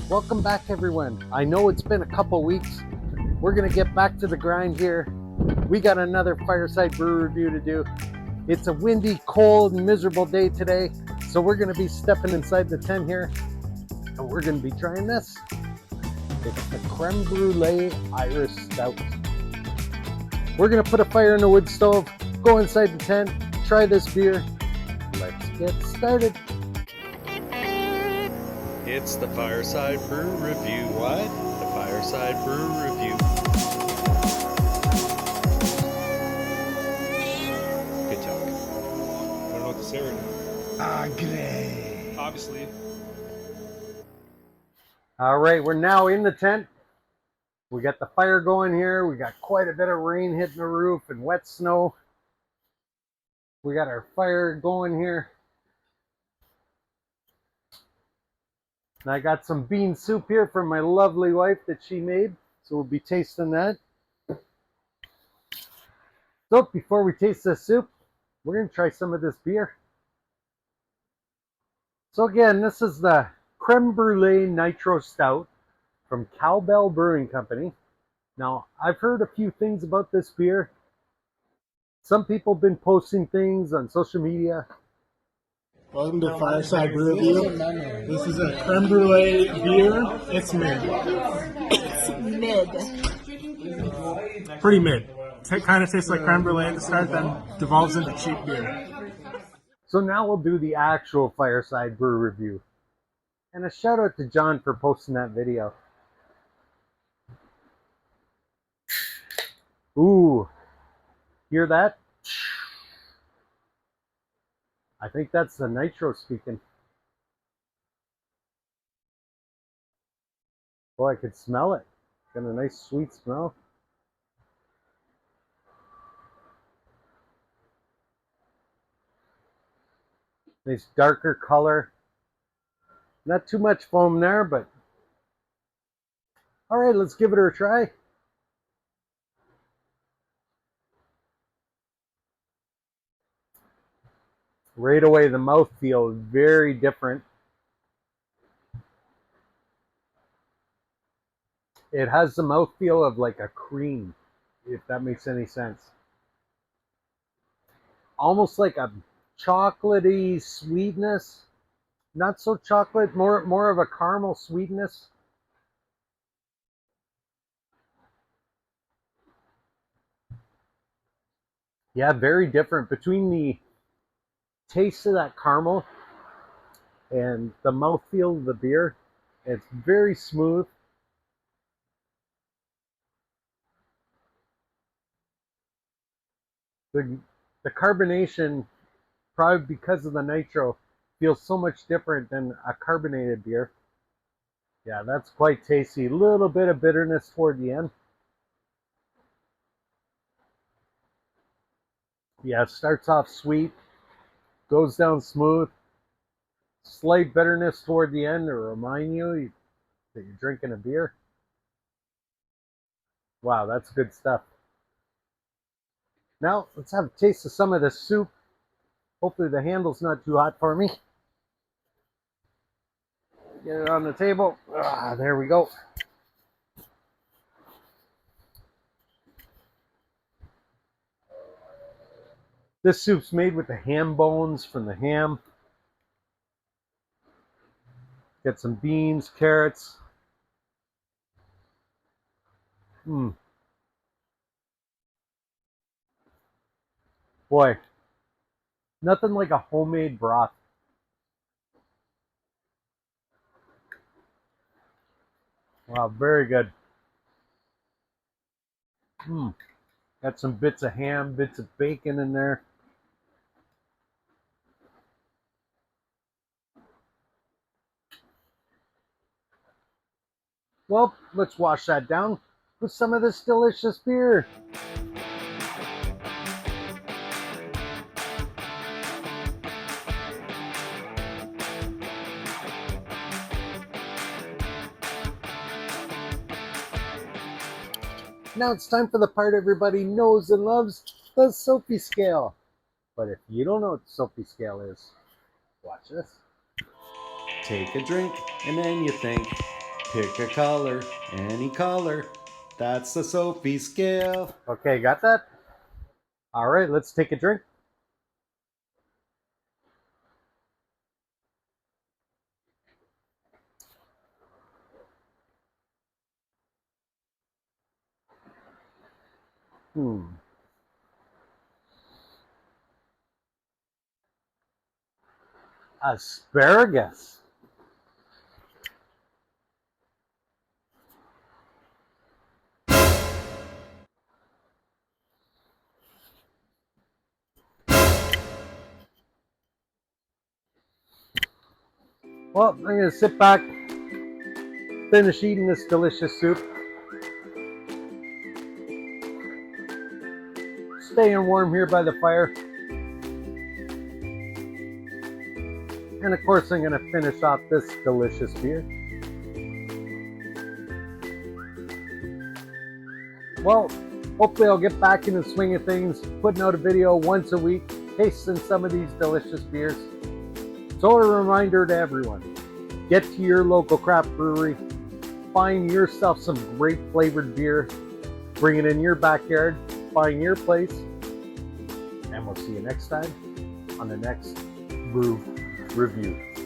Welcome back, everyone. I know it's been a couple weeks. We're gonna get back to the grind here. We got another Fireside Brew review to do. It's a windy, cold, and miserable day today, so we're gonna be stepping inside the tent here, and we're gonna be trying this. It's the Crème Brûlée Nitro Stout. We're gonna put a fire in the wood stove, go inside the tent, try this beer. Let's get started. It's the Fireside Brew Review. What? The Fireside Brew Review. Good talk. I don't know what to say right now. Great. Obviously. All right, we're now in the tent. We got the fire going here. We got quite a bit of rain hitting the roof and wet snow. We got our fire going here. And I got some bean soup here from my lovely wife that she made. So we'll be tasting that. So before we taste this soup, we're going to try some of this beer. So again, this is the Crème Brûlée Nitro Stout from Cowbell Brewing Company. Now, I've heard a few things about this beer. Some people have been posting things on social media. Welcome to Fireside Brew Review. This is a creme brulee beer. It's mid. It's mid. Pretty mid. It kind of tastes like creme brulee at the start, then devolves into cheap beer. So now we'll do the actual Fireside Brew review. And a shout out to John for posting that video. Ooh, hear that? I think that's the nitro speaking. Boy, I could smell it. Got a nice sweet smell. Nice darker color. Not too much foam there, but all right, let's give it a try. Right away, the mouthfeel is very different. It has the mouthfeel of like a cream, if that makes any sense. Almost like a chocolatey sweetness. Not so chocolate, more of a caramel sweetness. Yeah, very different between the taste of that caramel and the mouthfeel of the beer. It's very smooth. The carbonation, probably because of the nitro, feels so much different than a carbonated beer. Yeah, that's quite tasty. A little bit of bitterness toward the end. Yeah, it starts off sweet, goes down smooth. Slight bitterness toward the end to remind you that you're drinking a beer. Wow, that's good stuff. Now, let's have a taste of some of this soup. Hopefully the handle's not too hot for me. Get it on the table. Ah, there we go. This soup's made with the ham bones from the ham. Get some beans, carrots. Boy, nothing like a homemade broth. Wow, very good. Got some bits of ham, bits of bacon in there. Well, let's wash that down with some of this delicious beer. Now it's time for the part everybody knows and loves, the Sopie Scale. But if you don't know what the Sopie Scale is, watch this. Take a drink, and then you think, Pick a color, any color. That's the Sopie Scale. Okay, got that? All right, let's take a drink. Asparagus. Well, I'm going to sit back, finish eating this delicious soup. Staying warm here by the fire. And of course, I'm going to finish off this delicious beer. Well, hopefully I'll get back in the swing of things, putting out a video once a week, tasting some of these delicious beers. So a reminder to everyone, get to your local craft brewery, find yourself some great flavored beer, bring it in your backyard, find your place, and we'll see you next time on the next Brew Review.